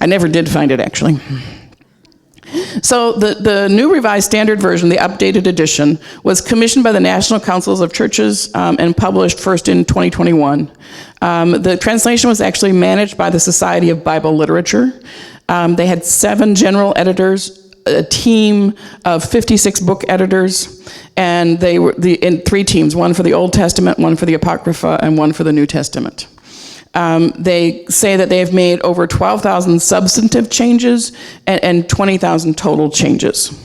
I never did find it, actually. So the New Revised Standard Version, the updated edition, was commissioned by the National Councils of Churches and published first in 2021. The translation was actually managed by the Society of Bible Literature. They had 7 general editors, a team of 56 book editors, and they were in 3 teams, one for the Old Testament, one for the Apocrypha, and one for the New Testament. They say that they have made over 12,000 substantive changes and 20,000 total changes.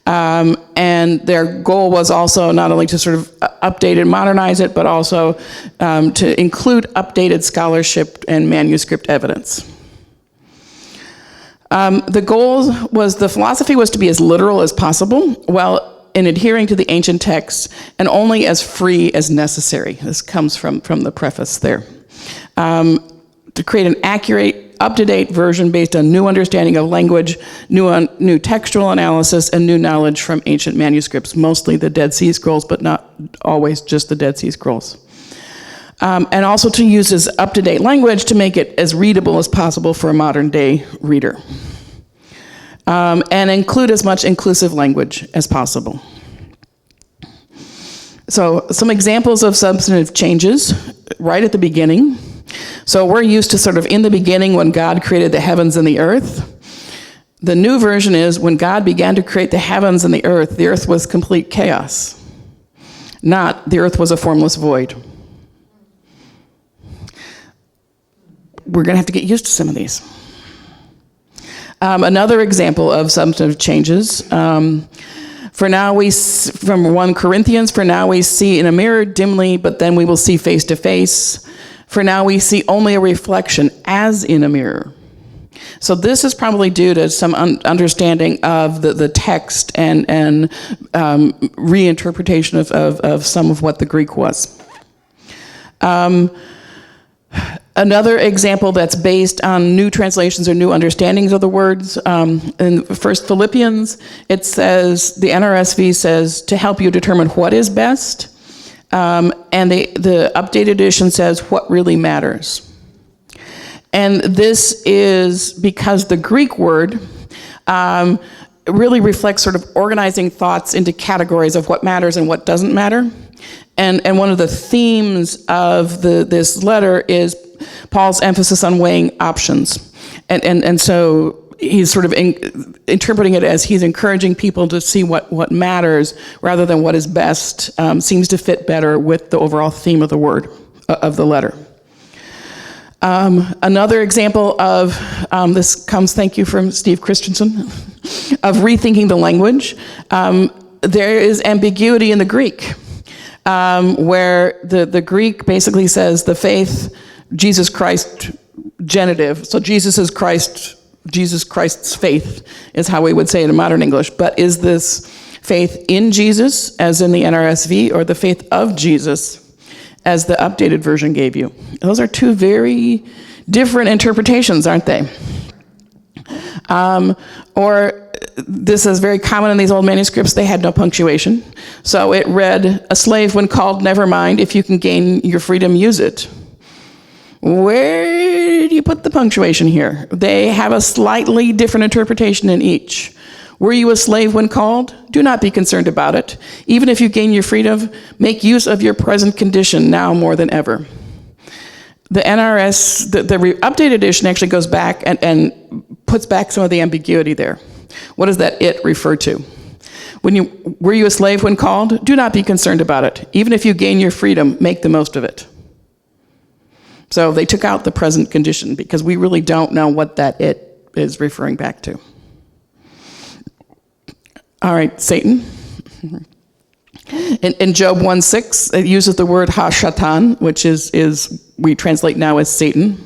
And their goal was also not only to sort of update and modernize it, but also to include updated scholarship and manuscript evidence. The philosophy was to be as literal as possible, while in adhering to the ancient texts, and only as free as necessary. This comes from the preface there. To create an accurate, up-to-date version based on new understanding of language, new textual analysis, and new knowledge from ancient manuscripts, mostly the Dead Sea Scrolls, but not always just the Dead Sea Scrolls. And also to use this up-to-date language to make it as readable as possible for a modern-day reader. And include as much inclusive language as possible. So some examples of substantive changes right at the beginning. So we're used to sort of in the beginning when God created the heavens and the earth. The new version is when God began to create the heavens and the earth was complete chaos. Not the earth was a formless void. We're going to have to get used to some of these. Another example of substantive changes. For now from 1 Corinthians, for now we see in a mirror dimly, but then we will see face to face. For now we see only a reflection as in a mirror. So this is probably due to some understanding of the text and reinterpretation of some of what the Greek was. Another example that's based on new translations or new understandings of the words, in First Philippians, it says, the NRSV says, to help you determine what is best, and the updated edition says, what really matters. And this is because the Greek word really reflects sort of organizing thoughts into categories of what matters and what doesn't matter. And one of the themes of this letter is Paul's emphasis on weighing options. And so he's sort of interpreting it as he's encouraging people to see what matters rather than what is best, seems to fit better with the overall theme of the letter. Another example of, this comes, thank you, from Steve Christensen, of rethinking the language. There is ambiguity in the Greek, where the Greek basically says the faith, Jesus Christ, genitive. So Jesus Christ's faith is how we would say it in modern English. But is this faith in Jesus, as in the NRSV, or the faith of Jesus, as the updated version gave you? Those are 2 very different interpretations, aren't they? Or this is very common in these old manuscripts, they had no punctuation. So it read, a slave when called, never mind, if you can gain your freedom, use it. Where do you put the punctuation here? They have a slightly different interpretation in each. Were you a slave when called? Do not be concerned about it. Even if you gain your freedom, make use of your present condition now more than ever. The NRS, the updated edition actually goes back and puts back some of the ambiguity there. What does that it refer to? Were you a slave when called? Do not be concerned about it. Even if you gain your freedom, make the most of it. So they took out the present condition because we really don't know what that it is referring back to. All right, Satan. In Job 1:6, it uses the word ha-shatan, which is we translate now as Satan.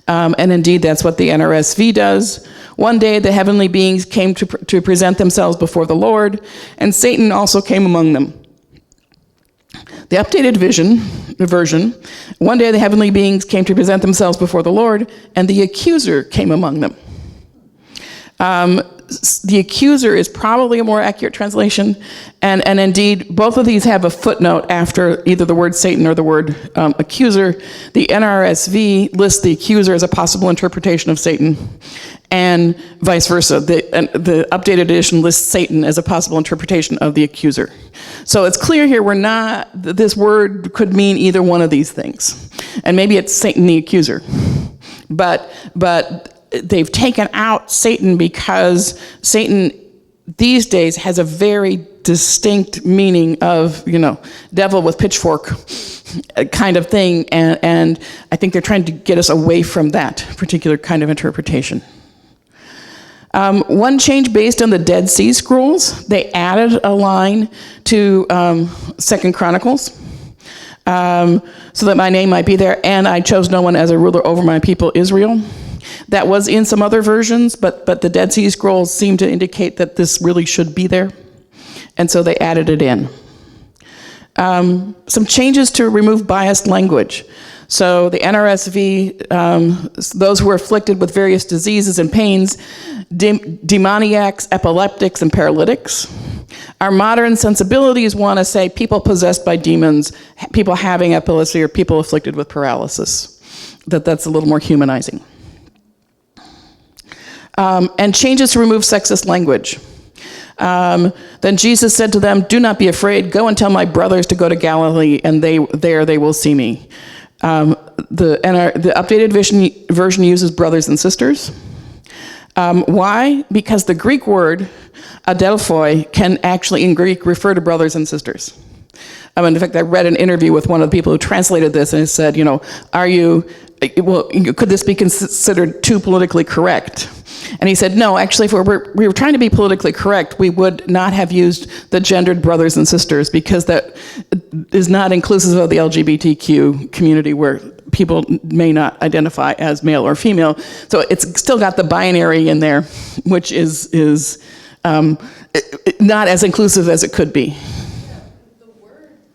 And indeed, that's what the NRSV does. One day, the heavenly beings came to present themselves before the Lord, and Satan also came among them. The updated version, one day the heavenly beings came to present themselves before the Lord, and the accuser came among them. The accuser is probably a more accurate translation, and indeed, both of these have a footnote after either the word Satan or the word accuser. The NRSV lists the accuser as a possible interpretation of Satan, and vice versa. The updated edition lists Satan as a possible interpretation of the accuser. So it's clear here this word could mean either one of these things. And maybe it's Satan the accuser. But they've taken out Satan because Satan these days has a very distinct meaning of, devil with pitchfork kind of thing. And I think they're trying to get us away from that particular kind of interpretation. One change based on the Dead Sea Scrolls, they added a line to 2 Chronicles, so that my name might be there, and I chose no one as a ruler over my people Israel. That was in some other versions, but the Dead Sea Scrolls seem to indicate that this really should be there, and so they added it in. Some changes to remove biased language. So the NRSV, those who are afflicted with various diseases and pains, demoniacs, epileptics, and paralytics. Our modern sensibilities want to say people possessed by demons, people having epilepsy, or people afflicted with paralysis. That's a little more humanizing. And changes to remove sexist language. Then Jesus said to them, "Do not be afraid. Go and tell my brothers to go to Galilee, and there they will see me." The updated version uses brothers and sisters. Why? Because the Greek word adelphoi can actually in Greek refer to brothers and sisters. In fact, I read an interview with one of the people who translated this, and it said, could this be considered too politically correct? And he said, no, actually, if we were trying to be politically correct, we would not have used the gendered brothers and sisters, because that is not inclusive of the LGBTQ community, where people may not identify as male or female. So it's still got the binary in there, which is not as inclusive as it could be. Yeah,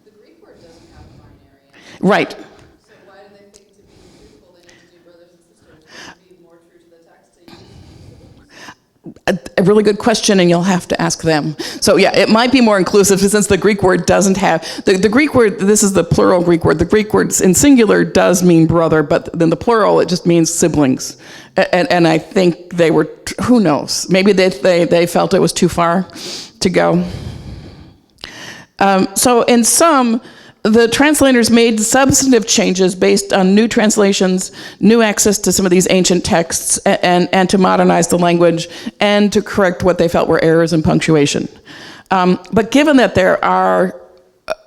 the Greek word doesn't have a binary in it. Right. So why do they think to be truthful they need to do brothers and sisters? To be more true to the text, to use A really good question, and you'll have to ask them. So yeah, it might be more inclusive, since the Greek word doesn't have, the Greek word, this is the plural Greek word, the Greek word in singular does mean brother, but then the plural, it just means siblings. And I think they were, who knows, maybe they felt it was too far to go. So in sum, the translators made substantive changes based on new translations, new access to some of these ancient texts, and to modernize the language, and to correct what they felt were errors in punctuation. But given that there are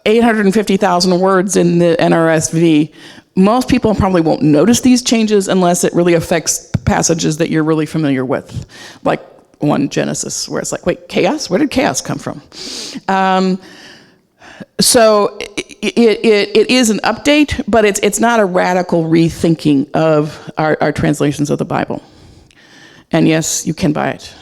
850,000 words in the NRSV, most people probably won't notice these changes unless it really affects passages that you're really familiar with, like 1 Genesis, where it's like, wait, chaos? Where did chaos come from? So it is an update, but it's not a radical rethinking of our translations of the Bible. And yes, you can buy it.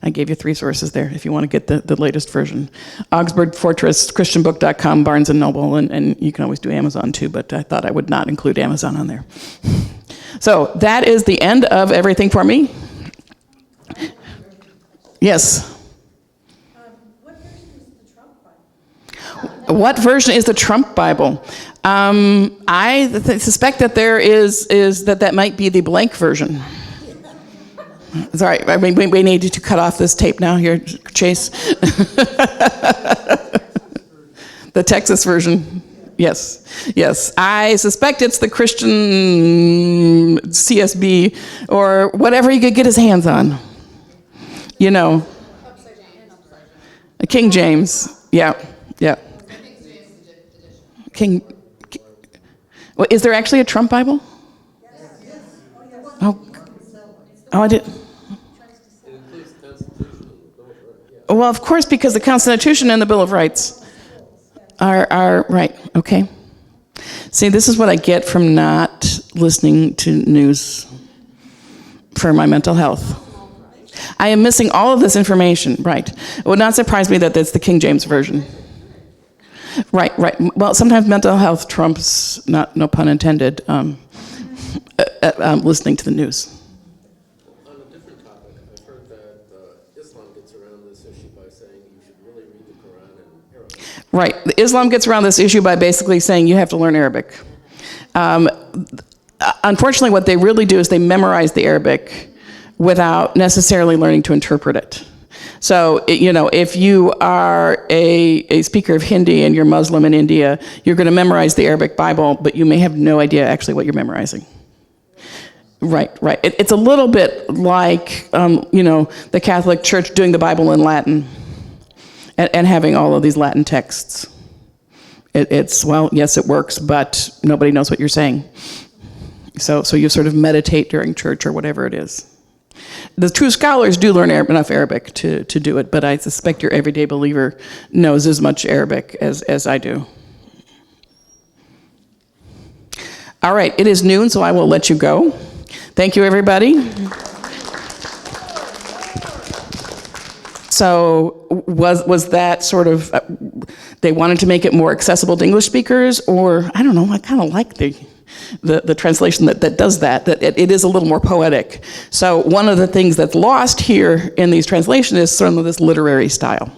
I gave you 3 sources there if you want to get the latest version. Augsburg Fortress, ChristianBook.com, Barnes & Noble, and you can always do Amazon too, but I thought I would not include Amazon on there. So that is the end of everything for me. Yes? What version is the Trump Bible? I suspect that there is that might be the blank version. Sorry, I mean, we need to cut off this tape now here, Chase. The Texas version. Yes. I suspect it's the Christian CSB or whatever he could get his hands on. King James. Yeah. King. Well, is there actually a Trump Bible? Yes. Oh, I did. Well, of course, because the Constitution and the Bill of Rights are right. Okay. See, this is what I get from not listening to news for my mental health. I am missing all of this information. Right. It would not surprise me that that's the King James version. Right. Well, sometimes mental health trumps, no pun intended, listening to the news. On a different topic, I've heard that Right. Islam gets around this issue by basically saying you have to learn Arabic. Unfortunately, what they really do is they memorize the Arabic without necessarily learning to interpret it. So, if you are a speaker of Hindi and you're Muslim in India, you're going to memorize the Arabic Bible, but you may have no idea actually what you're memorizing. Right. It's a little bit like, the Catholic Church doing the Bible in Latin and having all of these Latin texts. Yes, it works, but nobody knows what you're saying. So you sort of meditate during church or whatever it is. The true scholars do learn enough Arabic to do it, but I suspect your everyday believer knows as much Arabic as I do. All right, it is noon, so I will let you go. Thank you, everybody. So was that sort of, they wanted to make it more accessible to English speakers, or I don't know, I kind of like the translation that does that it is a little more poetic. So one of the things that's lost here in these translations is some of this literary style.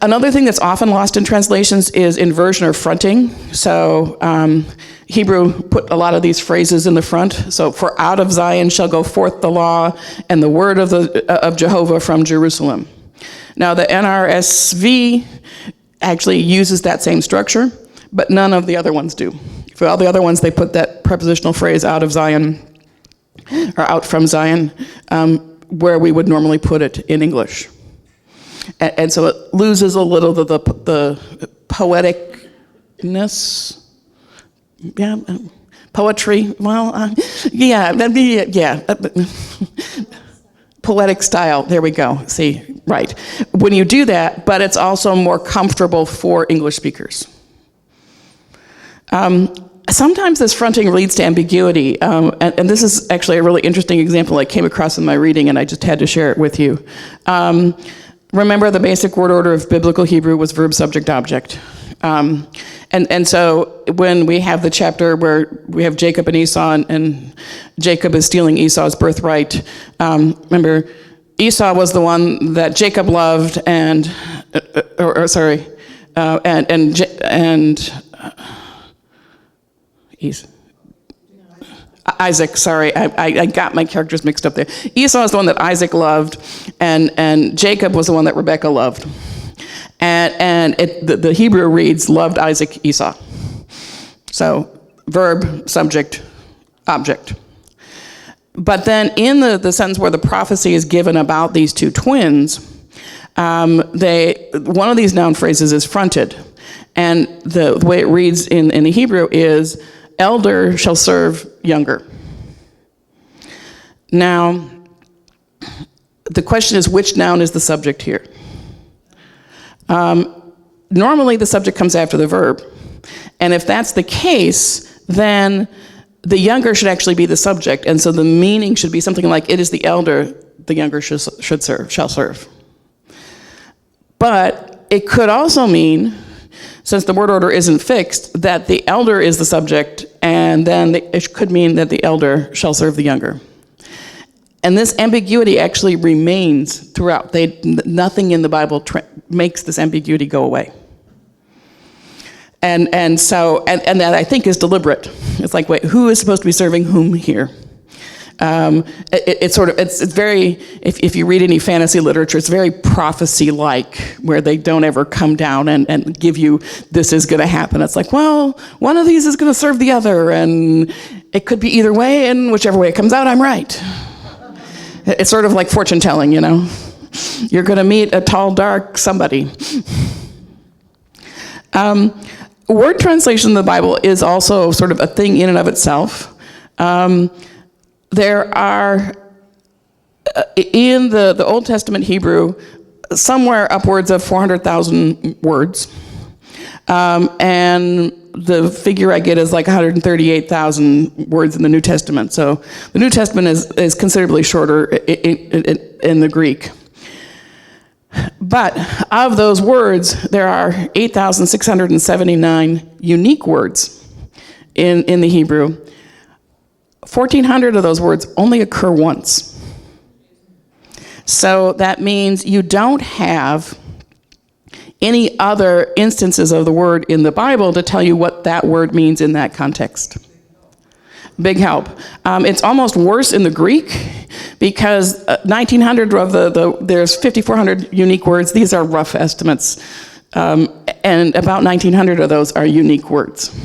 Another thing that's often lost in translations is inversion or fronting. So Hebrew put a lot of these phrases in the front. So, for out of Zion shall go forth the law and the word of Jehovah from Jerusalem. Now, the NRSV actually uses that same structure, but none of the other ones do. For all the other ones, they put that prepositional phrase out of Zion, or out from Zion, where we would normally put it in English. And so it loses a little the poeticness. Yeah, poetry. Well, poetic style. There we go. See, right. When you do that, but it's also more comfortable for English speakers. Sometimes this fronting leads to ambiguity, and this is actually a really interesting example I came across in my reading, and I just had to share it with you. Remember, the basic word order of biblical Hebrew was verb, subject, object. And so when we have the chapter where we have Jacob and Esau, and Jacob is stealing Esau's birthright, remember, Esau was the one that Jacob loved, and Isaac, sorry, I got my characters mixed up there. Esau is the one that Isaac loved, and Jacob was the one that Rebekah loved. And the Hebrew reads, loved Isaac, Esau. So, verb, subject, object. But then in the sentence where the prophecy is given about these two twins, one of these noun phrases is fronted. And the way it reads in the Hebrew is, elder shall serve younger. Now, the question is, which noun is the subject here? Normally, the subject comes after the verb. And if that's the case, then the younger should actually be the subject. And so the meaning should be something like, it is the elder, the younger shall serve. But it could also mean, since the word order isn't fixed, that the elder is the subject, and then it could mean that the elder shall serve the younger. And this ambiguity actually remains throughout. Nothing in the Bible makes this ambiguity go away. And that I think is deliberate. It's like, wait, who is supposed to be serving whom here? It's very, if you read any fantasy literature, it's very prophecy-like, where they don't ever come down and give you, this is going to happen. It's like, well, one of these is going to serve the other, and it could be either way, and whichever way it comes out, I'm right. It's sort of like fortune telling, You're going to meet a tall, dark somebody. Word translation of the Bible is also sort of a thing in and of itself. There are, in the Old Testament Hebrew, somewhere upwards of 400,000 words. And the figure I get is like 138,000 words in the New Testament. So the New Testament is considerably shorter in the Greek. But of those words, there are 8,679 unique words in the Hebrew. 1,400 of those words only occur once. So that means you don't have any other instances of the word in the Bible to tell you what that word means in that context. Big help. It's almost worse in the Greek because 1,900 of there's 5,400 unique words. These are rough estimates. And about 1,900 of those are unique words.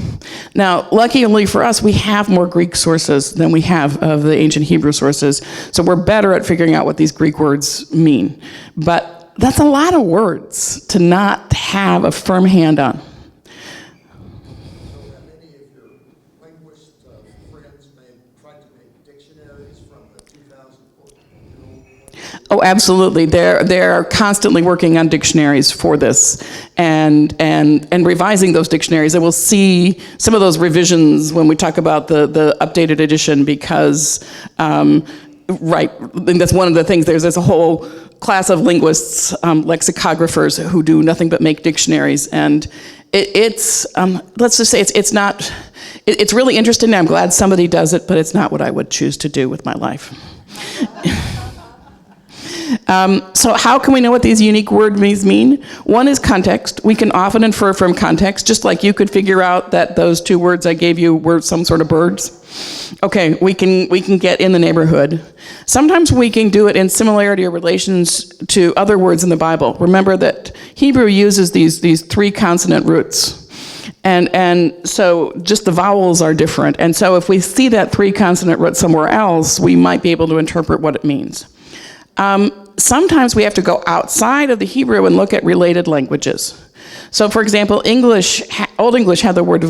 Now, luckily for us, we have more Greek sources than we have of the ancient Hebrew sources, so we're better at figuring out what these Greek words mean. But that's a lot of words to not have a firm hand on. So have any of your linguist friends tried to make dictionaries from the 2,000-year-old? Oh, absolutely. They're constantly working on dictionaries for this and revising those dictionaries. And we'll see some of those revisions when we talk about the updated edition because, right, and that's one of the things. There's a whole class of linguists, lexicographers, who do nothing but make dictionaries. And it's let's just say it's not, it's really interesting. I'm glad somebody does it, but it's not what I would choose to do with my life. So how can we know what these unique words mean? One is context. We can often infer from context, just like you could figure out that those two words I gave you were some sort of birds. Okay, we can get in the neighborhood. Sometimes we can do it in similarity or relations to other words in the Bible. Remember that Hebrew uses these three consonant roots. And so just the vowels are different. And so if we see that three consonant root somewhere else, we might be able to interpret what it means. Sometimes we have to go outside of the Hebrew and look at related languages. So, for example, Old English had the word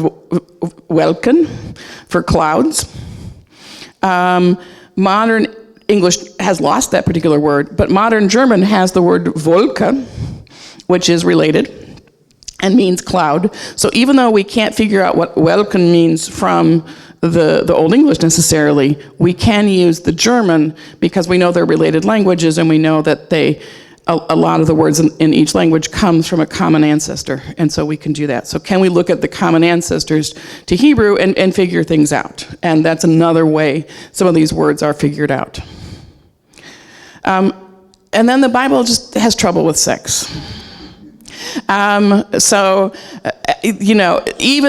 welken for clouds. Modern English has lost that particular word, but modern German has the word Wolke, which is related and means cloud. So even though we can't figure out what welken means from the Old English necessarily, we can use the German because we know they're related languages and we know that a lot of the words in each language comes from a common ancestor, and so we can do that. So can we look at the common ancestors to Hebrew and figure things out? And that's another way some of these words are figured out. And then the Bible just has trouble with sex. Even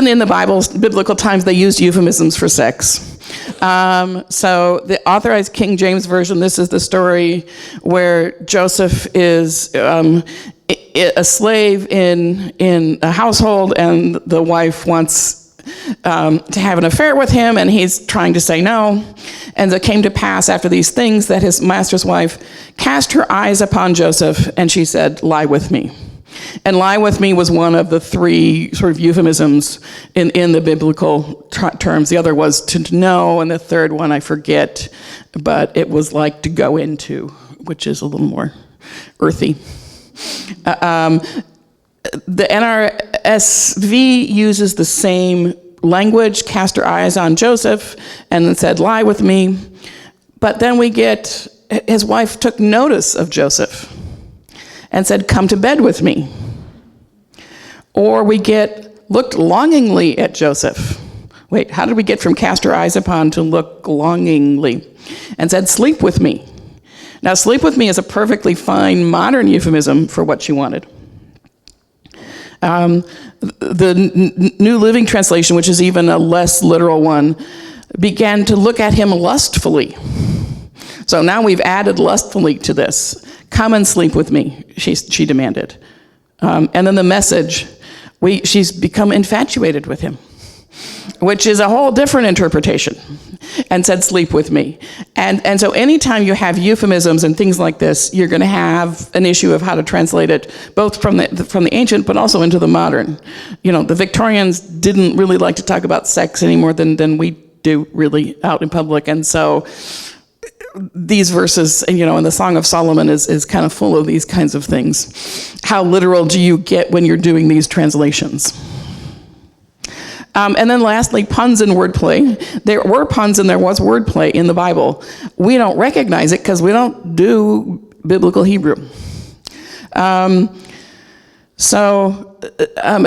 in the Bible's biblical times, they used euphemisms for sex. So the Authorized King James Version, this is the story where Joseph is a slave in a household, and the wife wants to have an affair with him, and he's trying to say no. And it came to pass after these things that his master's wife cast her eyes upon Joseph, and she said, "Lie with me." And lie with me was one of the three sort of euphemisms in the biblical terms. The other was to know, and the third one I forget, but it was like to go into, which is a little more earthy. The NRSV uses the same language, cast her eyes on Joseph, and then said, "Lie with me." But then we get, his wife took notice of Joseph and said, "Come to bed with me." Or we get, looked longingly at Joseph. Wait, how did we get from cast her eyes upon to look longingly? And said, "Sleep with me." Now, sleep with me is a perfectly fine modern euphemism for what she wanted. The New Living Translation, which is even a less literal one, began to look at him lustfully. So now we've added lustfully to this. "Come and sleep with me," she demanded. And then the Message, she's become infatuated with him, which is a whole different interpretation, and said, "Sleep with me." And so anytime you have euphemisms and things like this, you're going to have an issue of how to translate it, both from the ancient, but also into the modern. The Victorians didn't really like to talk about sex any more than we do really out in public, and so these verses, and the Song of Solomon is kind of full of these kinds of things. How literal do you get when you're doing these translations? And then lastly, puns and wordplay. There were puns and there was wordplay in the Bible. We don't recognize it because we don't do biblical Hebrew. An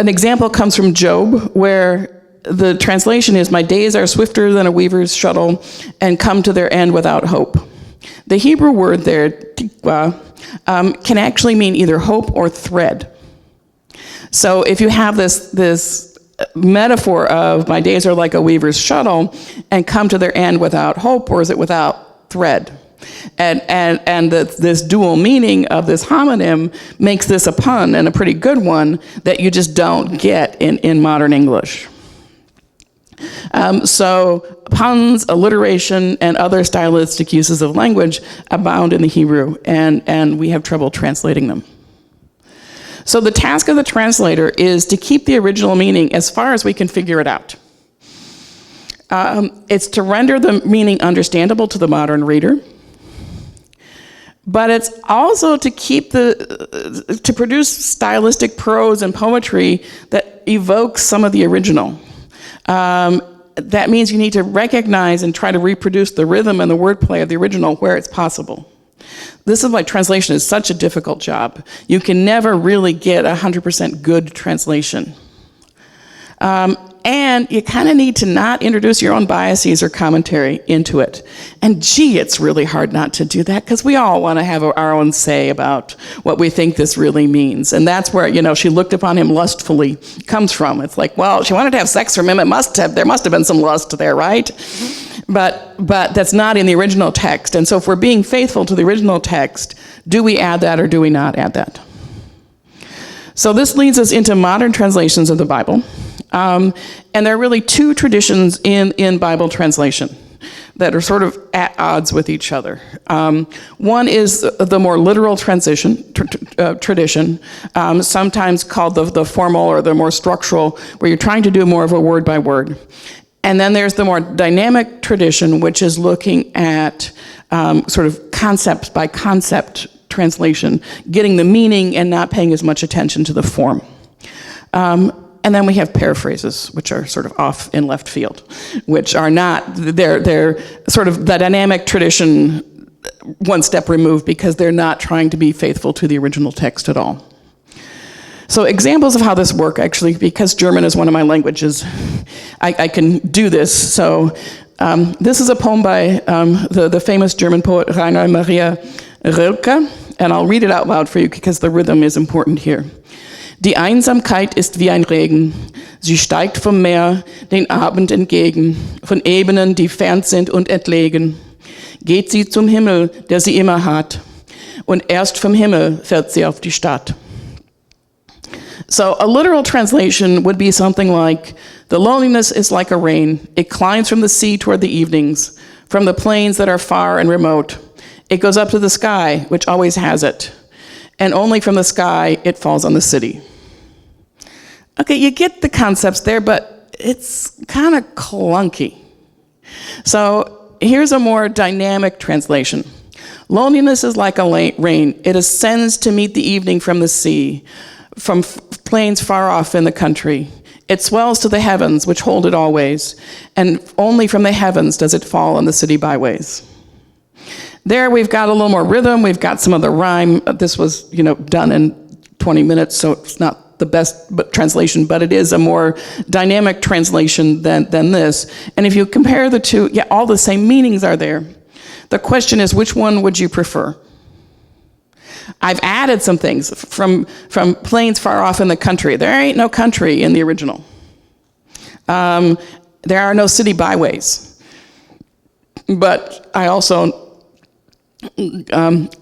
example comes from Job, where the translation is, "My days are swifter than a weaver's shuttle and come to their end without hope." The Hebrew word there, tikva, can actually mean either hope or thread. So if you have this metaphor of my days are like a weaver's shuttle and come to their end without hope, or is it without thread? And this dual meaning of this homonym makes this a pun, and a pretty good one, that you just don't get in modern English. So puns, alliteration, and other stylistic uses of language abound in the Hebrew, and we have trouble translating them. So the task of the translator is to keep the original meaning as far as we can figure it out. It's to render the meaning understandable to the modern reader, but it's also to keep to produce stylistic prose and poetry that evokes some of the original. That means you need to recognize and try to reproduce the rhythm and the wordplay of the original where it's possible. This is why translation is such a difficult job. You can never really get 100% good translation. And you kind of need to not introduce your own biases or commentary into it. And gee, it's really hard not to do that, because we all want to have our own say about what we think this really means. And that's where, she looked upon him lustfully comes from. It's like, well, she wanted to have sex from him. There must have been some lust there, right? But that's not in the original text. And so if we're being faithful to the original text, do we add that or do we not add that? So this leads us into modern translations of the Bible. And there are really two traditions in Bible translation that are sort of at odds with each other. One is the more literal tradition, sometimes called the formal or the more structural, where you're trying to do more of a word by word. And then there's the more dynamic tradition, which is looking at sort of concept by concept translation, getting the meaning and not paying as much attention to the form. And then we have paraphrases, which are sort of off in left field, which are not, they're sort of the dynamic tradition one step removed, because they're not trying to be faithful to the original text at all. So examples of how this works, actually, because German is one of my languages, I can do this. So this is a poem by the famous German poet Rainer Maria Rilke, and I'll read it out loud for you because the rhythm is important here. Die Einsamkeit ist wie ein Regen, sie steigt vom Meer den Abend entgegen, von Ebenen, die fern sind und entlegen. Geht sie zum Himmel, der sie immer hat, und erst vom Himmel fällt sie auf die Stadt. So a literal translation would be something like, the loneliness is like a rain. It climbs from the sea toward the evenings, from the plains that are far and remote. It goes up to the sky, which always has it. And only from the sky it falls on the city. Okay, you get the concepts there, but it's kind of clunky. So here's a more dynamic translation. Loneliness is like a rain. It ascends to meet the evening from the sea, from plains far off in the country. It swells to the heavens, which hold it always, and only from the heavens does it fall on the city byways. There we've got a little more rhythm, we've got some of the rhyme. This was, done in 20 minutes, so it's not the best translation, but it is a more dynamic translation than this. And if you compare the two, all the same meanings are there. The question is, which one would you prefer? I've added some things from plains far off in the country. There ain't no country in the original. There are no city byways. But I also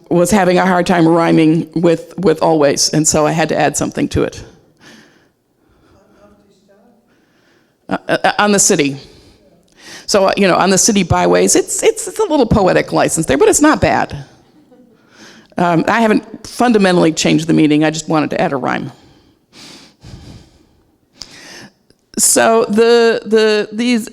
was having a hard time rhyming with always, and so I had to add something to it. On the city. So, on the city byways, it's a little poetic license there, but it's not bad. I haven't fundamentally changed the meaning, I just wanted to add a rhyme. So these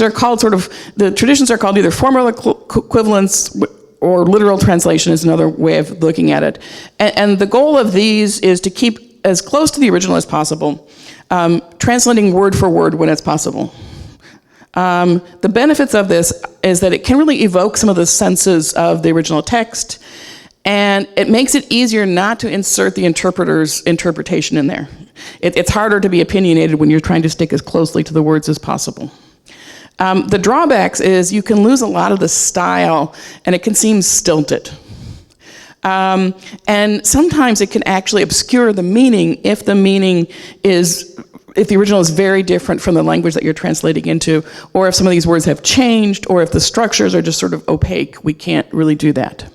are called the traditions are called either formal equivalence or literal translation is another way of looking at it. And the goal of these is to keep as close to the original as possible, translating word for word when it's possible. The benefits of this is that it can really evoke some of the senses of the original text, and it makes it easier not to insert the interpreter's interpretation in there. It's harder to be opinionated when you're trying to stick as closely to the words as possible. The drawbacks is you can lose a lot of the style, and it can seem stilted. And sometimes it can actually obscure the meaning if the original is very different from the language that you're translating into, or if some of these words have changed, or if the structures are just sort of opaque. We can't really do that.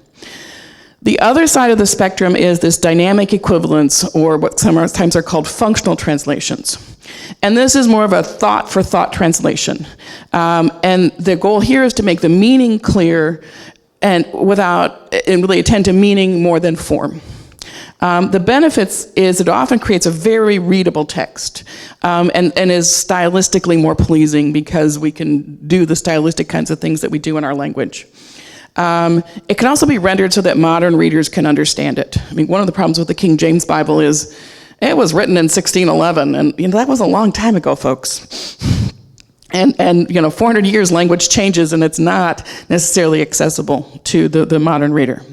The other side of the spectrum is this dynamic equivalence, or what sometimes are called functional translations. And this is more of a thought-for-thought translation. And the goal here is to make the meaning clear and really attend to meaning more than form. The benefits is it often creates a very readable text, and is stylistically more pleasing because we can do the stylistic kinds of things that we do in our language. It can also be rendered so that modern readers can understand it. I mean, one of the problems with the King James Bible is it was written in 1611, and that was a long time ago, folks. And 400 years, language changes, and it's not necessarily accessible to the modern reader.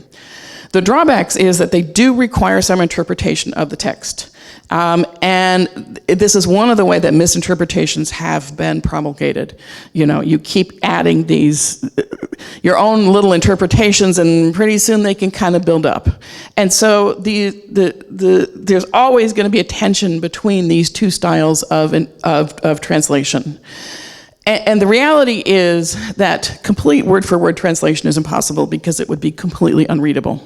The drawbacks is that they do require some interpretation of the text. And this is one of the ways that misinterpretations have been promulgated. You keep adding your own little interpretations, and pretty soon they can kind of build up. And so there's always going to be a tension between these two styles of translation. And the reality is that complete word-for-word translation is impossible because it would be completely unreadable.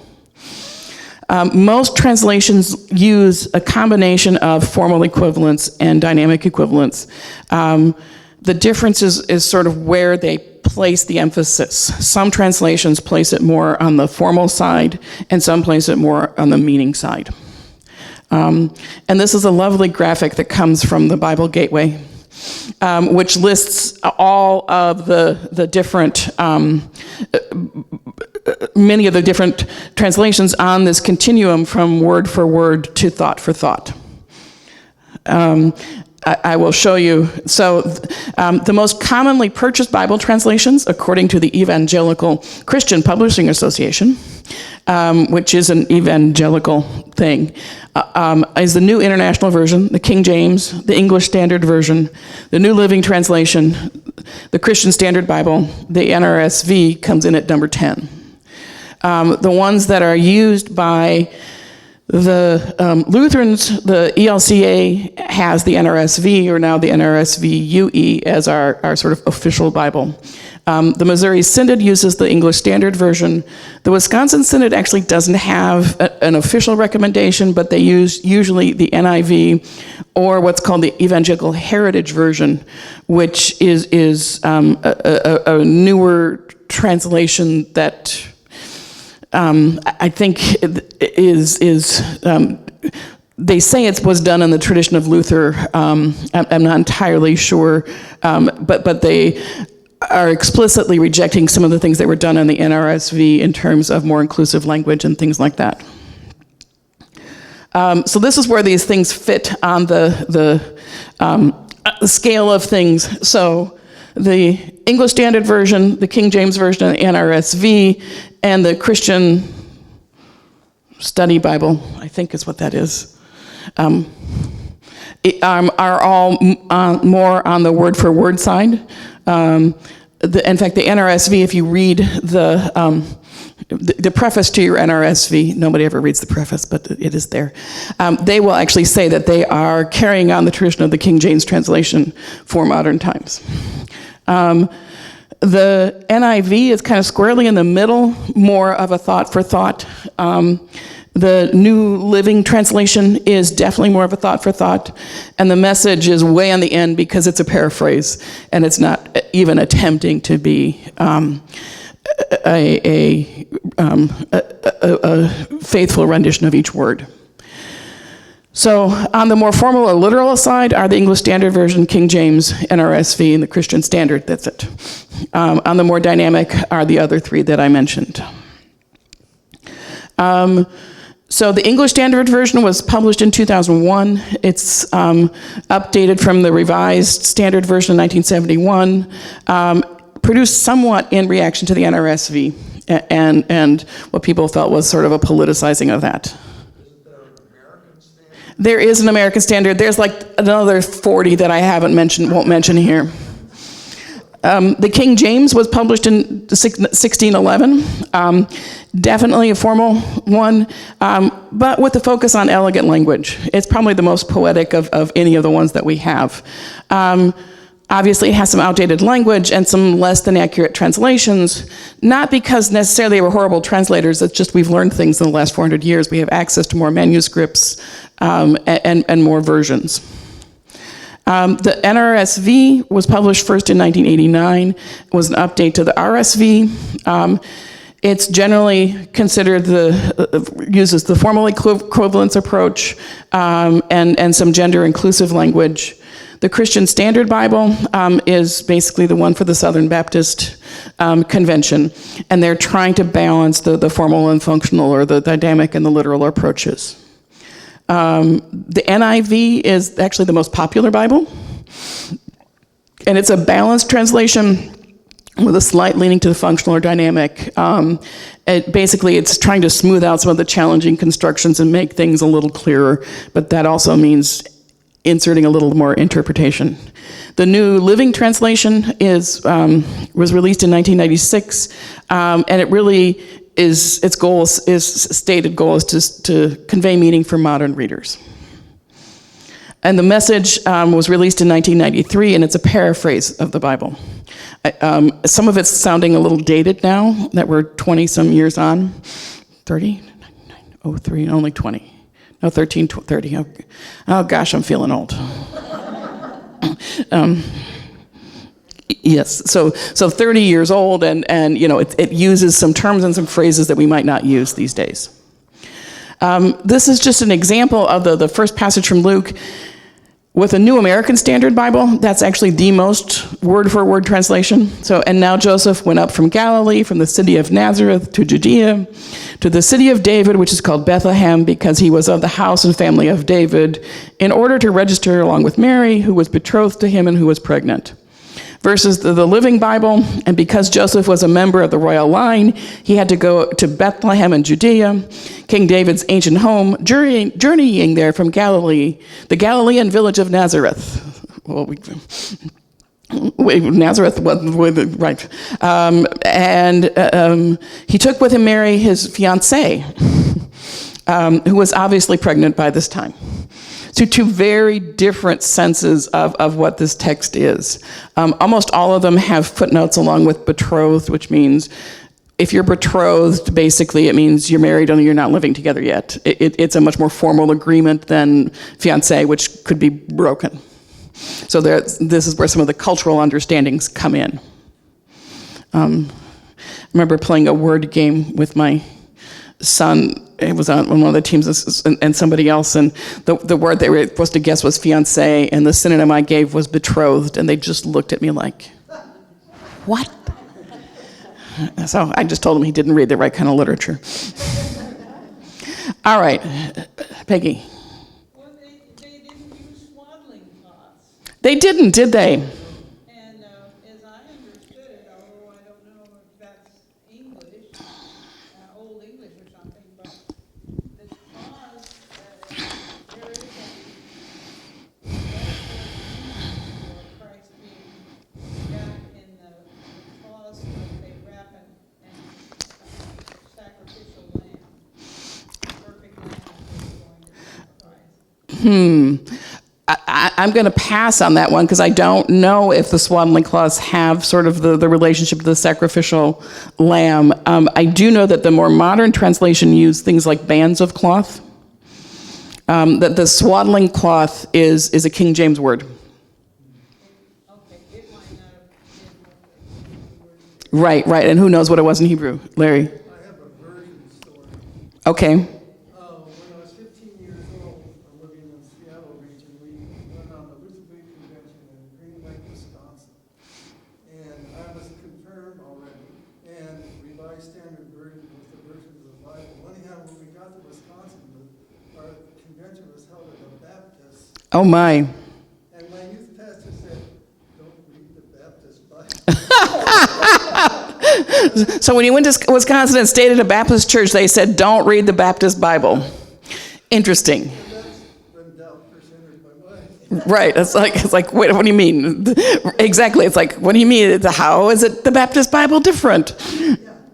Most translations use a combination of formal equivalence and dynamic equivalence. The difference is sort of where they place the emphasis. Some translations place it more on the formal side, and some place it more on the meaning side. And this is a lovely graphic that comes from the Bible Gateway, which lists all of the different many of the different translations on this continuum from word for word to thought for thought. I will show you. So the most commonly purchased Bible translations, according to the Evangelical Christian Publishing Association, which is an evangelical thing, is the New International Version, the King James, the English Standard Version, the New Living Translation, the Christian Standard Bible. The NRSV comes in at number 10. The ones that are used by the Lutherans, the ELCA has the NRSV, or now the NRSV UE, as our sort of official Bible. The Missouri Synod uses the English Standard Version. The Wisconsin Synod actually doesn't have an official recommendation, but they use usually the NIV or what's called the Evangelical Heritage Version, which is a newer translation that I think they say it was done in the tradition of Luther. I'm not entirely sure, but they are explicitly rejecting some of the things that were done in the NRSV in terms of more inclusive language and things like that. So this is where these things fit on the scale of things. So the English Standard Version, the King James Version, and the NRSV, and the Christian Study Bible, I think is what that is, are all more on the word-for-word side. In fact, the NRSV, if you read the preface to your NRSV, nobody ever reads the preface, but it is there. They will actually say that they are carrying on the tradition of the King James translation for modern times. The NIV is kind of squarely in the middle, more of a thought for thought. The New Living Translation is definitely more of a thought for thought, and the Message is way on the end because it's a paraphrase, and it's not even attempting to be a faithful rendition of each word. So on the more formal or literal side are the English Standard Version, King James, NRSV, and the Christian Standard. That's it. On the more dynamic are the other three that I mentioned. So the English Standard Version was published in 2001. It's updated from the Revised Standard Version in 1971, produced somewhat in reaction to the NRSV and what people felt was sort of a politicizing of that. There is an American Standard. There's like another 40 that I won't mention here. The King James was published in 1611. Definitely a formal one, but with a focus on elegant language. It's probably the most poetic of any of the ones that we have. Obviously, it has some outdated language and some less than accurate translations, not because necessarily they were horrible translators, it's just we've learned things in the last 400 years. We have access to more manuscripts and more versions. The NRSV was published first in 1989. It was an update to the RSV. It's generally considered uses the formal equivalence approach and some gender-inclusive language. The Christian Standard Bible is basically the one for the Southern Baptist Convention, and they're trying to balance the formal and functional, or the didactic and the literal approaches. The NIV is actually the most popular Bible, and it's a balanced translation with a slight leaning to the functional or dynamic. It's trying to smooth out some of the challenging constructions and make things a little clearer, but that also means inserting a little more interpretation. The New Living Translation was released in 1996, and it really its stated goal is to convey meaning for modern readers. And the Message was released in 1993, and it's a paraphrase of the Bible. Some of it's sounding a little dated now that we're 20-some years on. 30? 03, only 20. No, 13, 30. Oh gosh, I'm feeling old. Yes, so 30 years old, and it uses some terms and some phrases that we might not use these days. This is just an example of the first passage from Luke. With a New American Standard Bible, that's actually the most word-for-word translation. And now Joseph went up from Galilee, from the city of Nazareth to Judea, to the city of David, which is called Bethlehem, because he was of the house and family of David, in order to register along with Mary, who was betrothed to him and who was pregnant. Versus the Living Bible, and because Joseph was a member of the royal line, he had to go to Bethlehem in Judea, King David's ancient home, journeying there from Galilee, the Galilean village of Nazareth. Nazareth was right. He took with him Mary, his fiancée, who was obviously pregnant by this time. So two very different senses of what this text is. Almost all of them have footnotes along with betrothed, which means if you're betrothed, basically it means you're married only you're not living together yet. It's a much more formal agreement than fiancé, which could be broken. So this is where some of the cultural understandings come in. I remember playing a word game with my son. It was on one of the teams and somebody else, and the word they were supposed to guess was fiancé, and the synonym I gave was betrothed, and they just looked at me like, what? So I just told him he didn't read the right kind of literature. All right, Peggy. Well, they didn't use swaddling cloths. They didn't, did they? And as I understood it, although I don't know if that's English, Old English or something, but the clause, there is a for Christ being wrapped in the clause of a wrap and sacrificial lamb, perfect lamb is going to sacrifice. I'm going to pass on that one because I don't know if the swaddling cloths have sort of the relationship to the sacrificial lamb. I do know that the more modern translation use things like bands of cloth. That the swaddling cloth is a King James word. Okay, it might not have been Right, and who knows what it was in Hebrew, Larry? I have a version story. Okay. When I was 15 years old, living in the Seattle region, we went on the Wisconsin Convention in Green Lake, Wisconsin. And I was confirmed already, and Revised Standard Version was the version of the Bible. Anyhow, when we got to Wisconsin, our convention was held at a Baptist. Oh my. And my youth pastor said, don't read the Baptist Bible. So when you went to Wisconsin and stayed at a Baptist church, they said, don't read the Baptist Bible. Interesting. And that's been doubt percentage by mine. Right. It's like, wait, what do you mean? Exactly. It's like, what do you mean? How is it the Baptist Bible different?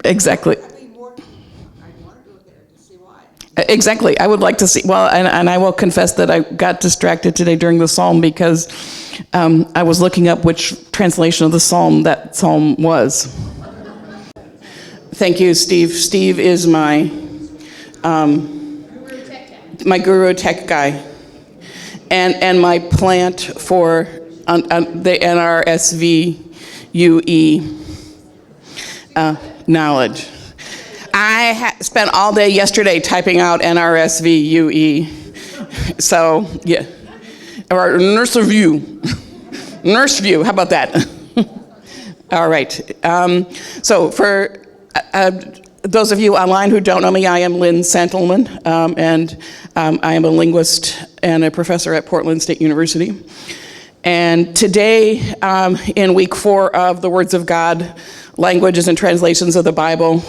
Exactly. I mean, more, I wanted to look at it to see why. Exactly. I would like to see, well, and I will confess that I got distracted today during the psalm because I was looking up which translation of the psalm that psalm was. Thank you, Steve. Steve is my guru tech guy. And my plant for the NRSV UE knowledge. I spent all day yesterday typing out NRSV UE. So, yeah. Or nurse view. Nurse view, how about that? All right. So for those of you online who don't know me, I am Lynn Santelman, and I am a linguist and a professor at Portland State University. And today, in week 4 of the Words of God, Languages and Translations of the Bible,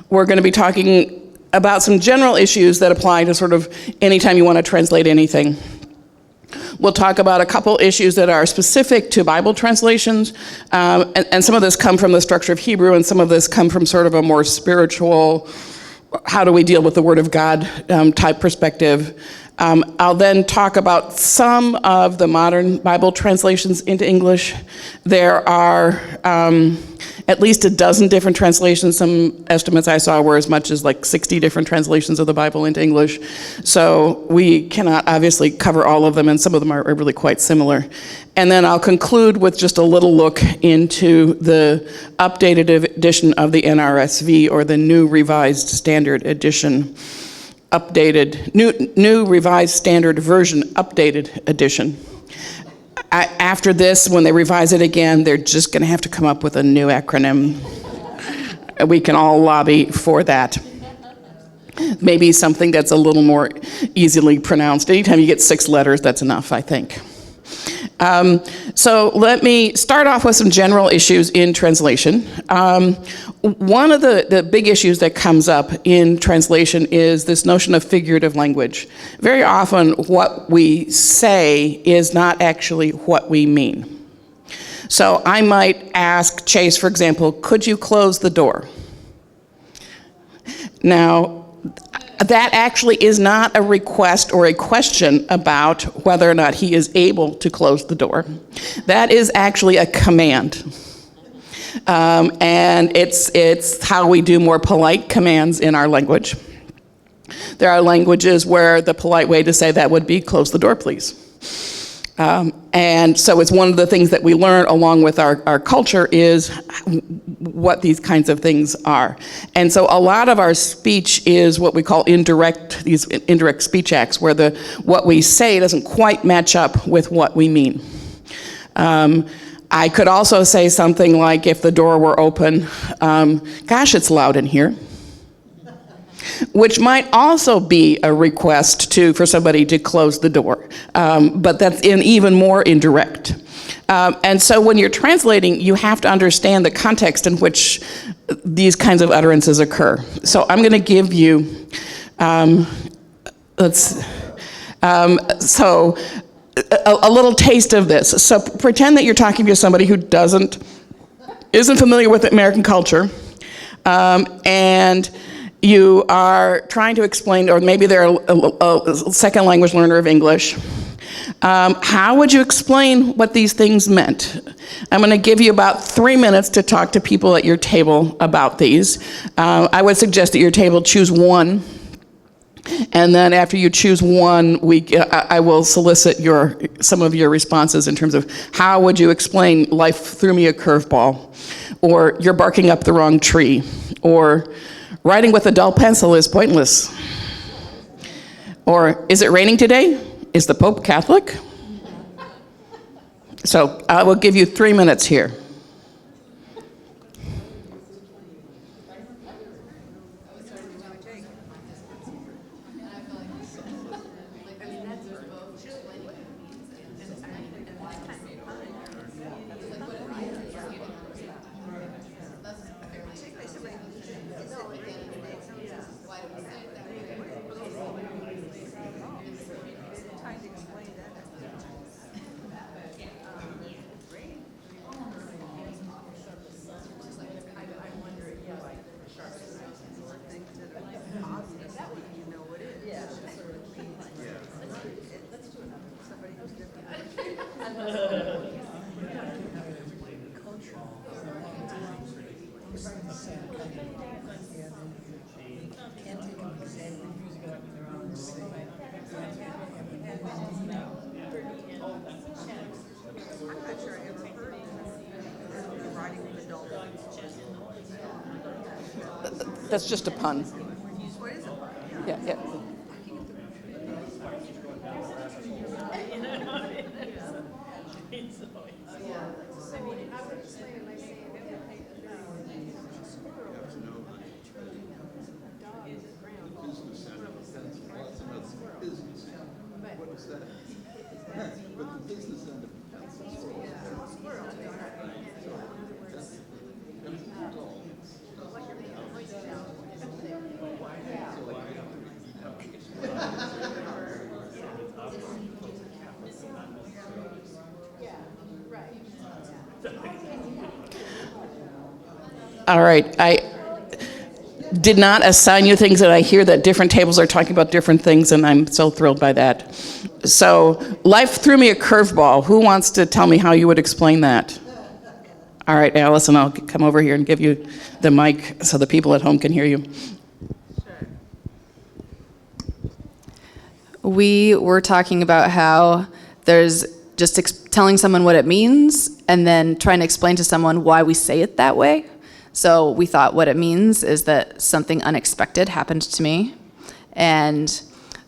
we're going to be talking about some general issues that apply to sort of anytime you want to translate anything. We'll talk about a couple issues that are specific to Bible translations, and some of this come from the structure of Hebrew, and some of this come from sort of a more spiritual, how do we deal with the Word of God type perspective. I'll then talk about some of the modern Bible translations into English. There are at least a dozen different translations. Some estimates I saw were as much as like 60 different translations of the Bible into English. So we cannot obviously cover all of them, and some of them are really quite similar. And then I'll conclude with just a little look into the updated edition of the NRSV, or the New Revised Standard Edition. Updated, new Revised Standard Version, updated edition. After this, when they revise it again, they're just going to have to come up with a new acronym. We can all lobby for that. Maybe something that's a little more easily pronounced. Anytime you get 6 letters, that's enough, I think. So let me start off with some general issues in translation. One of the big issues that comes up in translation is this notion of figurative language. Very often what we say is not actually what we mean. So I might ask Chase, for example, could you close the door? Now, that actually is not a request or a question about whether or not he is able to close the door. That is actually a command. And it's how we do more polite commands in our language. There are languages where the polite way to say that would be, close the door, please. And so it's one of the things that we learn along with our culture is what these kinds of things are. And so a lot of our speech is what we call these indirect speech acts, where what we say doesn't quite match up with what we mean. I could also say something like, if the door were open, gosh, it's loud in here. Which might also be a request for somebody to close the door, but that's even more indirect. And so when you're translating, you have to understand the context in which these kinds of utterances occur. So I'm going to give you, a little taste of this. So pretend that you're talking to somebody who isn't familiar with American culture, and you are trying to explain, or maybe they're a second language learner of English. How would you explain what these things meant? I'm going to give you about 3 minutes to talk to people at your table about these. I would suggest at your table choose one, and then after you choose one, I will solicit some of your responses in terms of how would you explain life threw me a curveball, or you're barking up the wrong tree, or writing with a dull pencil is pointless. Or, is it raining today? Is the Pope Catholic? So I will give you 3 minutes here. I'm not sure I ever heard of writing with adult. That's just a pun. What is it? Yeah, yeah. All right, I did not assign you things, that I hear that different tables are talking about different things, and I'm so thrilled by that. So, life threw me a curveball. Who wants to tell me how you would explain that? All right, Allison, I'll come over here and give you the mic so the people at home can hear you. We were talking about how there's just telling someone what it means and then trying to explain to someone why we say it that way. So we thought what it means is that something unexpected happened to me. And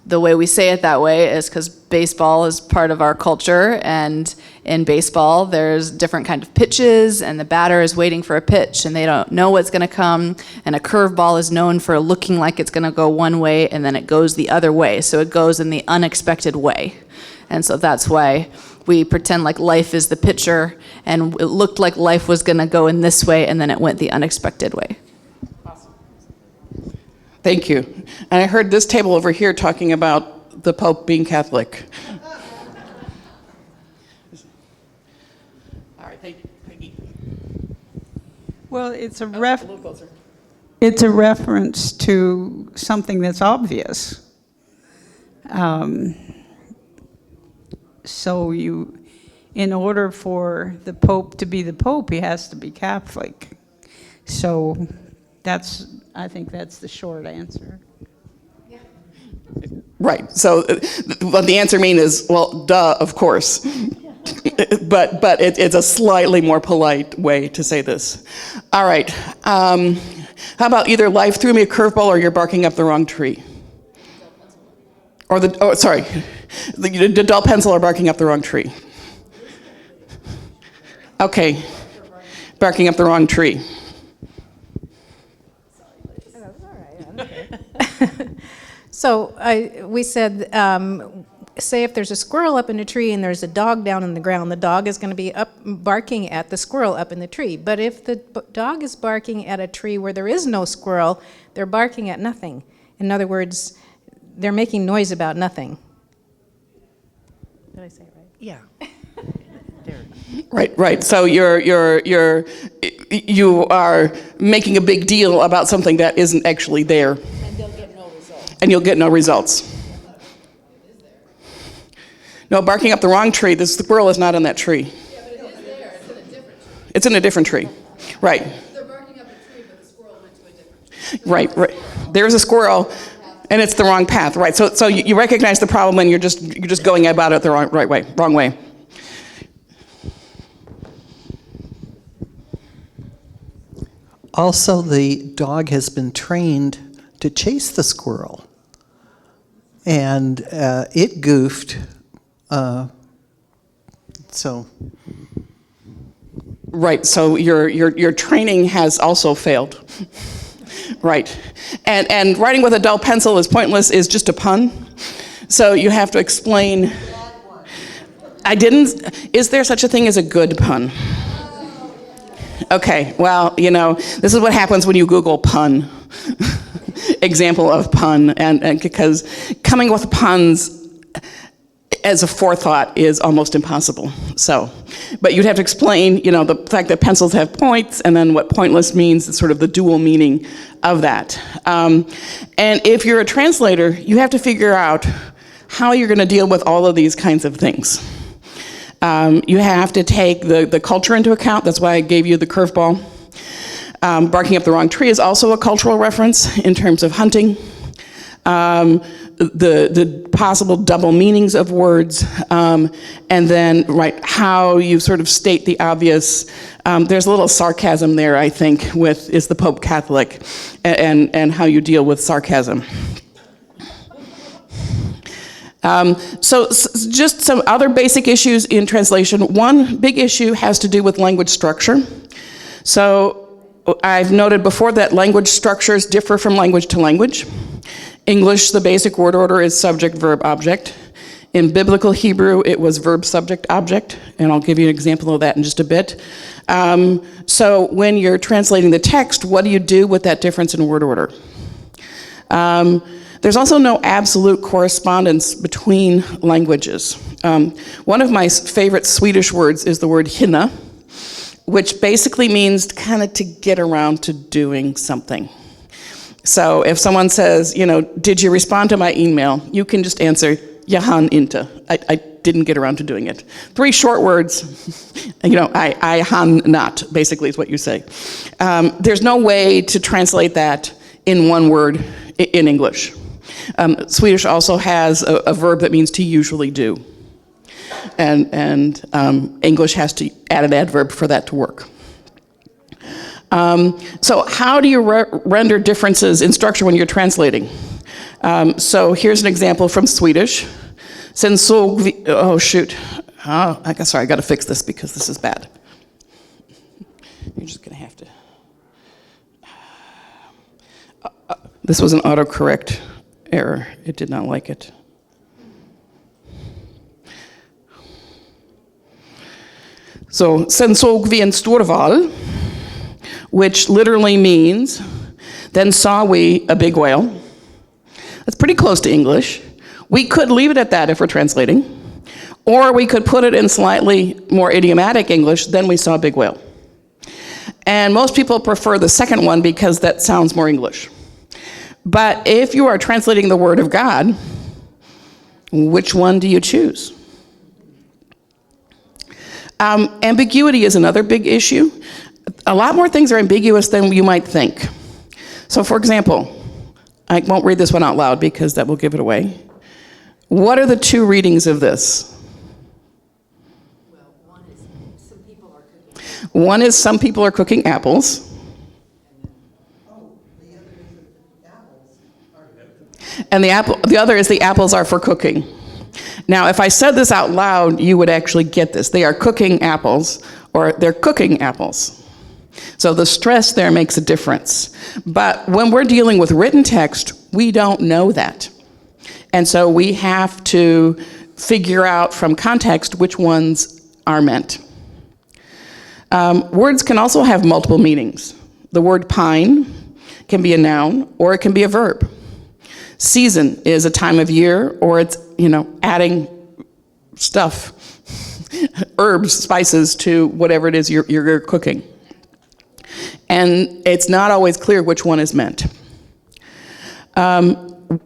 the way we say it that way is because baseball is part of our culture, and in baseball there's different kind of pitches, and the batter is waiting for a pitch and they don't know what's going to come, and a curveball is known for looking like it's going to go one way and then it goes the other way, so it goes in the unexpected way. And so that's why we pretend like life is the pitcher, and it looked like life was going to go in this way and then it went the unexpected way. Thank you. And I heard this table over here talking about the Pope being Catholic. All right, thank you, Peggy. Well, it's a A little closer. it's a reference to something that's obvious. So in order for the Pope to be the Pope, he has to be Catholic. So I think that's the short answer. Right. So what the answer mean is, well, duh, of course. but it's a slightly more polite way to say this. All right. How about either life threw me a curveball or you're barking up the wrong tree? Or the dull pencil or barking up the wrong tree? Okay. Barking up the wrong tree. So we said, say if there's a squirrel up in a tree and there's a dog down in the ground, the dog is going to be up barking at the squirrel up in the tree. But if the dog is barking at a tree where there is no squirrel, they're barking at nothing. In other words, they're making noise about nothing. Did I say it right? Yeah. Right. So you are making a big deal about something that isn't actually there. And they'll get no results. And you'll get no results. No, barking up the wrong tree. The squirrel is not in that tree. Yeah, but it is there, it's in a different tree. It's in a different tree. Right. They're barking up a tree, but the squirrel went to a different tree. Right. There's a squirrel, and it's the wrong path. Right. So you recognize the problem, and you're just going about it the wrong way. Also, the dog has been trained to chase the squirrel, and it goofed. So. Right. So your training has also failed. Right. And writing with a dull pencil is pointless is just a pun. So you have to explain. I didn't. Is there such a thing as a good pun? Okay, well, this is what happens when you Google pun, example of pun, and because coming with puns as a forethought is almost impossible. So, but you'd have to explain, the fact that pencils have points, and then what pointless means, is sort of the dual meaning of that. And if you're a translator, you have to figure out how you're going to deal with all of these kinds of things. You have to take the culture into account. That's why I gave you the curveball. Barking up the wrong tree is also a cultural reference in terms of hunting. The possible double meanings of words, and then how you sort of state the obvious. There's a little sarcasm there, I think, with is the Pope Catholic, and how you deal with sarcasm. So just some other basic issues in translation. One big issue has to do with language structure. So I've noted before that language structures differ from language to language. English, the basic word order is subject, verb, object. In biblical Hebrew, it was verb, subject, object, and I'll give you an example of that in just a bit. So when you're translating the text, what do you do with that difference in word order? There's also no absolute correspondence between languages. One of my favorite Swedish words is the word hinna, which basically means kind of to get around to doing something. So if someone says, did you respond to my email? You can just answer, jag hann inte. I didn't get around to doing it. 3 short words, I hann not, basically is what you say. There's no way to translate that in one word in English. Swedish also has a verb that means to usually do. And English has to add an adverb for that to work. So how do you render differences in structure when you're translating? So here's an example from Swedish. Sen såg vi, oh shoot. Sorry, I got to fix this because this is bad. You're just going to have to. This was an autocorrect error. It did not like it. So, sen såg vi en stor val, which literally means, then saw we a big whale. That's pretty close to English. We could leave it at that if we're translating, or we could put it in slightly more idiomatic English, then we saw a big whale. And most people prefer the second one because that sounds more English. But if you are translating the Word of God, which one do you choose? Ambiguity is another big issue. A lot more things are ambiguous than you might think. So for example, I won't read this one out loud because that will give it away. What are the 2 readings of this? Well, one is some people are cooking. One is some people are cooking apples. And the other is the apples are for cooking. Now, if I said this out loud, you would actually get this. They are cooking apples, or they're cooking apples. So the stress there makes a difference. But when we're dealing with written text, we don't know that. And so we have to figure out from context which ones are meant. Words can also have multiple meanings. The word pine can be a noun, or it can be a verb. Season is a time of year, or it's, adding stuff, herbs, spices to whatever it is you're cooking. And it's not always clear which one is meant.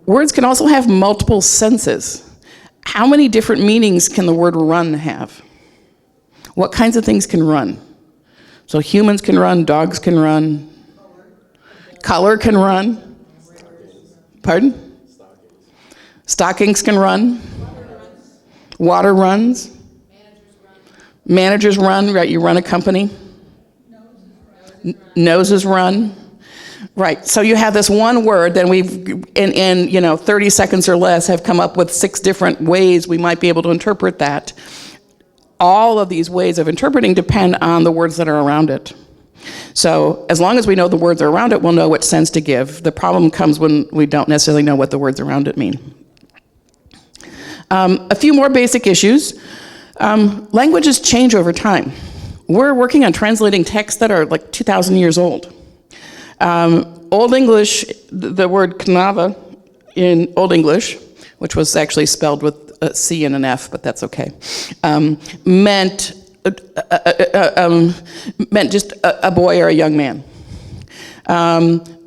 Words can also have multiple senses. How many different meanings can the word run have? What kinds of things can run? So humans can run, dogs can run, color can run. Pardon? Stockings can run. Water runs. Managers run, right? You run a company. Noses run. Right. So you have this one word, then we've, in 30 seconds or less, have come up with 6 different ways we might be able to interpret that. All of these ways of interpreting depend on the words that are around it. So as long as we know the words are around it, we'll know what sense to give. The problem comes when we don't necessarily know what the words around it mean. A few more basic issues. Languages change over time. We're working on translating texts that are like 2,000 years old. Old English, the word knava in Old English, which was actually spelled with a C and an F, but that's okay, meant just a boy or a young man.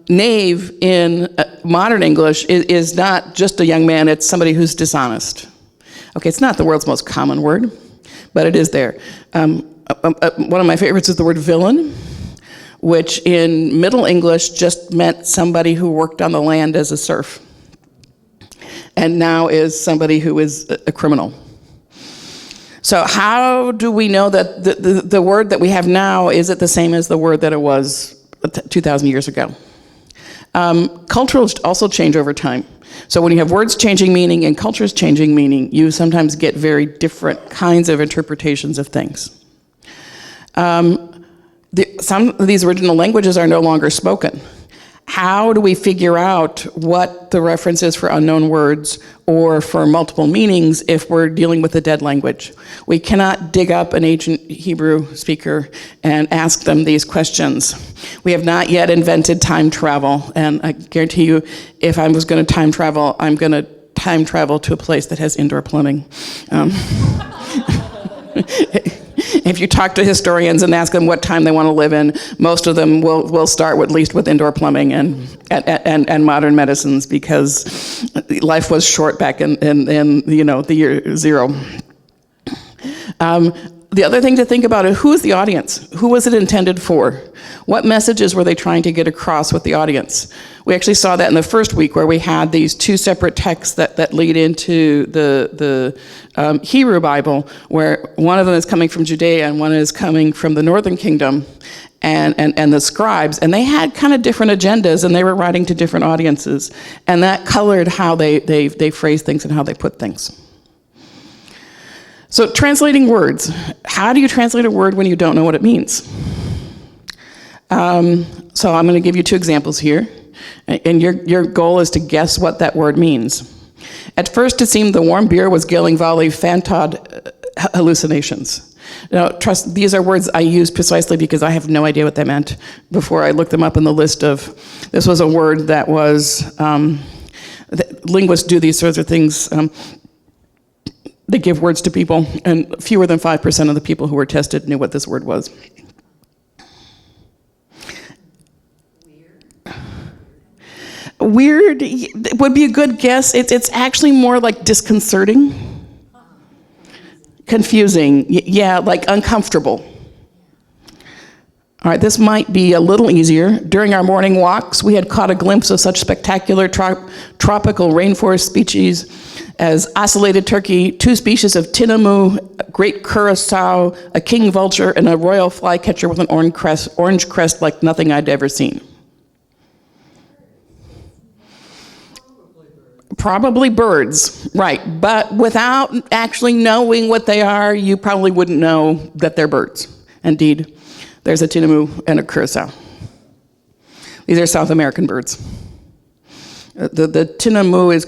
Knave in modern English is not just a young man, it's somebody who's dishonest. Okay, it's not the world's most common word, but it is there. One of my favorites is the word villain, which in Middle English just meant somebody who worked on the land as a serf, and now is somebody who is a criminal. So how do we know that the word that we have now, is it the same as the word that it was 2,000 years ago? Cultures also change over time. So when you have words changing meaning and cultures changing meaning, you sometimes get very different kinds of interpretations of things. Some of these original languages are no longer spoken. How do we figure out what the reference is for unknown words or for multiple meanings if we're dealing with a dead language? We cannot dig up an ancient Hebrew speaker and ask them these questions. We have not yet invented time travel, and I guarantee you, if I was going to time travel, I'm going to time travel to a place that has indoor plumbing. If you talk to historians and ask them what time they want to live in, most of them will start at least with indoor plumbing and modern medicines, because life was short back in the year zero. The other thing to think about is, who is the audience? Who was it intended for? What messages were they trying to get across with the audience? We actually saw that in the first week, where we had these two separate texts that lead into the Hebrew Bible, where one of them is coming from Judea and one is coming from the northern kingdom, and the scribes, and they had kind of different agendas, and they were writing to different audiences, and that colored how they phrased things and how they put things. So translating words. How do you translate a word when you don't know what it means? So I'm going to give you two examples here, and your goal is to guess what that word means. At first, it seemed the warm beer was gilling volley fantod hallucinations. Now, trust, these are words I use precisely because I have no idea what they meant before I looked them up in the list of, this was a word that was, linguists do these sorts of things. They give words to people, and fewer than 5% of the people who were tested knew what this word was. Weird would be a good guess. It's actually more like disconcerting, confusing, yeah, like uncomfortable. All right, this might be a little easier. During our morning walks, we had caught a glimpse of such spectacular tropical rainforest species as ocellated turkey, two species of tinamou, a great curassow, a king vulture, and a royal flycatcher with an orange crest like nothing I'd ever seen. Probably birds, right, but without actually knowing what they are, you probably wouldn't know that they're birds. Indeed, there's a tinamou and a curassow. These are South American birds. The tinamou is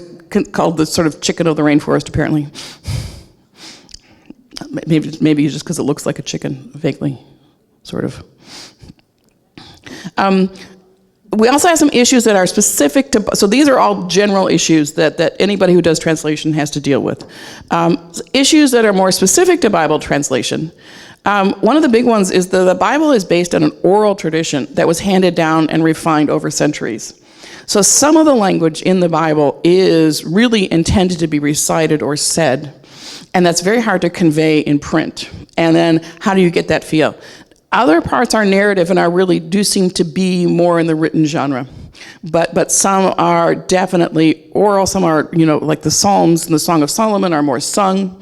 called the sort of chicken of the rainforest, apparently. Maybe just because it looks like a chicken, vaguely, sort of. We also have some issues that are specific to, so these are all general issues that anybody who does translation has to deal with. Issues that are more specific to Bible translation. One of the big ones is the Bible is based on an oral tradition that was handed down and refined over centuries. So some of the language in the Bible is really intended to be recited or said, and that's very hard to convey in print. And then how do you get that feel? Other parts are narrative and really do seem to be more in the written genre. But some are definitely oral, some are, like the Psalms and the Song of Solomon are more sung.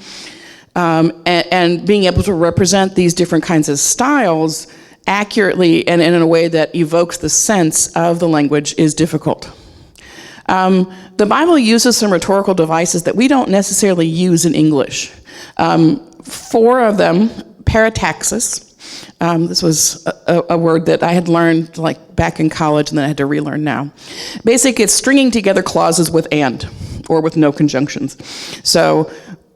And being able to represent these different kinds of styles accurately and in a way that evokes the sense of the language is difficult. The Bible uses some rhetorical devices that we don't necessarily use in English. 4 of them, parataxis. This was a word that I had learned like back in college and then I had to relearn now. Basically, it's stringing together clauses with and or with no conjunctions. So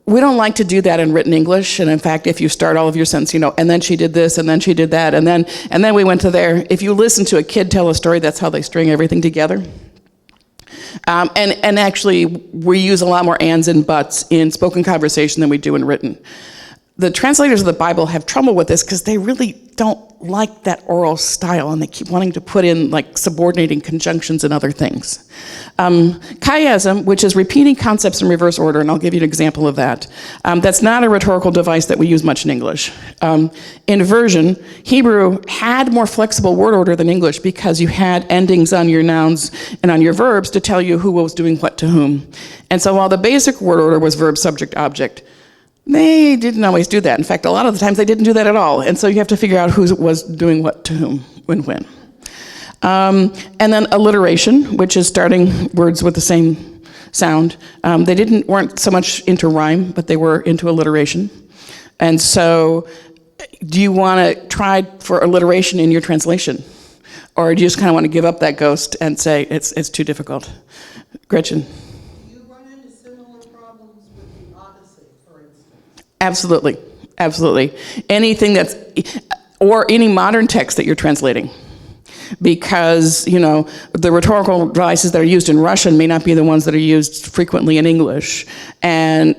we don't like to do that in written English. And in fact, if you start all of your sentences, and then she did this, and then she did that, and then we went to there. If you listen to a kid tell a story, that's how they string everything together. And actually, we use a lot more ands and buts in spoken conversation than we do in written. the translators of the Bible have trouble with this because they really don't like that oral style, and they keep wanting to put in like subordinating conjunctions and other things. Chiasm, which is repeating concepts in reverse order, and I'll give you an example of that. That's not a rhetorical device that we use much in English. Inversion, Hebrew had more flexible word order than English because you had endings on your nouns and on your verbs to tell you who was doing what to whom. And so while the basic word order was verb, subject, object, they didn't always do that. In fact, a lot of the times they didn't do that at all. And so you have to figure out who was doing what to whom, when. And then alliteration, which is starting words with the same sound. They weren't so much into rhyme, but they were into alliteration. And so do you want to try for alliteration in your translation? Or do you just kind of want to give up that ghost and say it's too difficult? Gretchen? Absolutely, absolutely. Anything or any modern text that you're translating. Because, the rhetorical devices that are used in Russian may not be the ones that are used frequently in English. And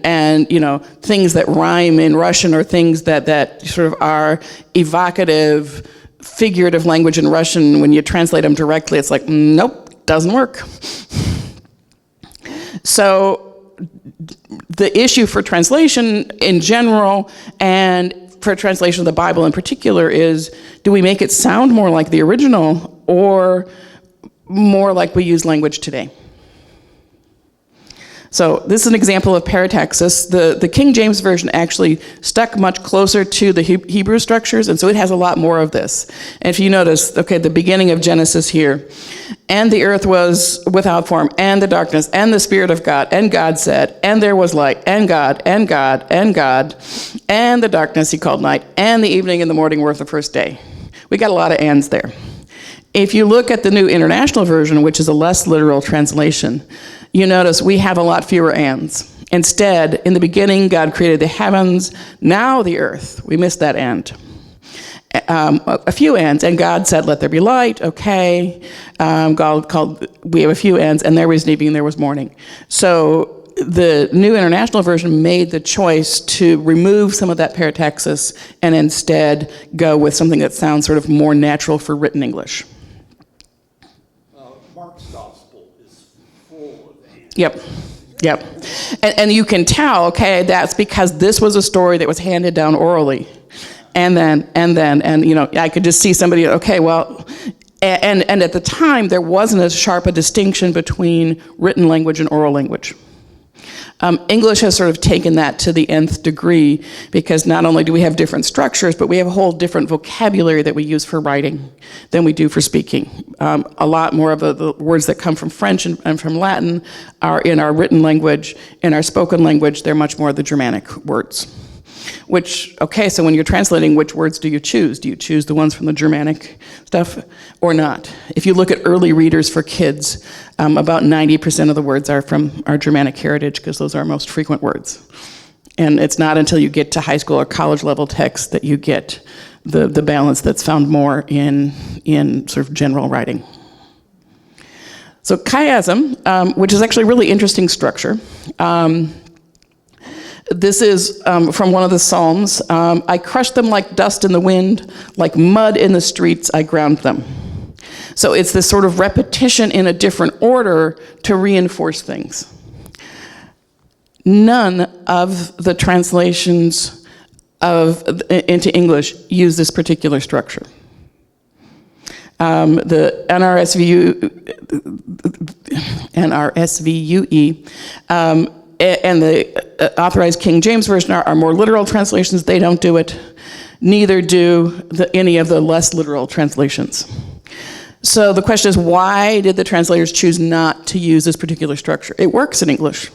things that rhyme in Russian or things that sort of are evocative, figurative language in Russian, when you translate them directly, it's like, nope, doesn't work. So, the issue for translation in general and for translation of the Bible in particular is, do we make it sound more like the original or more like we use language today? So this is an example of parataxis. The King James Version actually stuck much closer to the Hebrew structures, and so it has a lot more of this. And if you notice, okay, the beginning of Genesis here, and the earth was without form, and the darkness, and the Spirit of God, and God said, and there was light, and God, and God, and God, and the darkness he called night, and the evening and the morning were the first day. We got a lot of ands there. If you look at the New International Version, which is a less literal translation, you notice we have a lot fewer ands. Instead, in the beginning, God created the heavens, now the earth. We missed that and. A few ands, and God said, let there be light, okay. We have a few ands, and there was evening, there was morning. So the New International Version made the choice to remove some of that parataxis and instead go with something that sounds sort of more natural for written English. Mark's gospel is full of ands. Yep. And you can tell, okay, that's because this was a story that was handed down orally. And then, I could just see somebody, okay, well, and at the time, there wasn't as sharp a distinction between written language and oral language. English has sort of taken that to the nth degree because not only do we have different structures, but we have a whole different vocabulary that we use for writing than we do for speaking. A lot more of the words that come from French and from Latin are in our written language. In our spoken language, they're much more the Germanic words. So when you're translating, which words do you choose? Do you choose the ones from the Germanic stuff or not? If you look at early readers for kids, about 90% of the words are from our Germanic heritage because those are our most frequent words. And it's not until you get to high school or college level texts that you get the balance that's found more in sort of general writing. So chiasm, which is actually a really interesting structure, this is from one of the Psalms. I crushed them like dust in the wind, like mud in the streets, I ground them. So it's this sort of repetition in a different order to reinforce things. None of the translations into English use this particular structure. The NRSVUE, and the authorized King James Version are more literal translations. They don't do it. Neither do any of the less literal translations. So the question is, why did the translators choose not to use this particular structure? It works in English.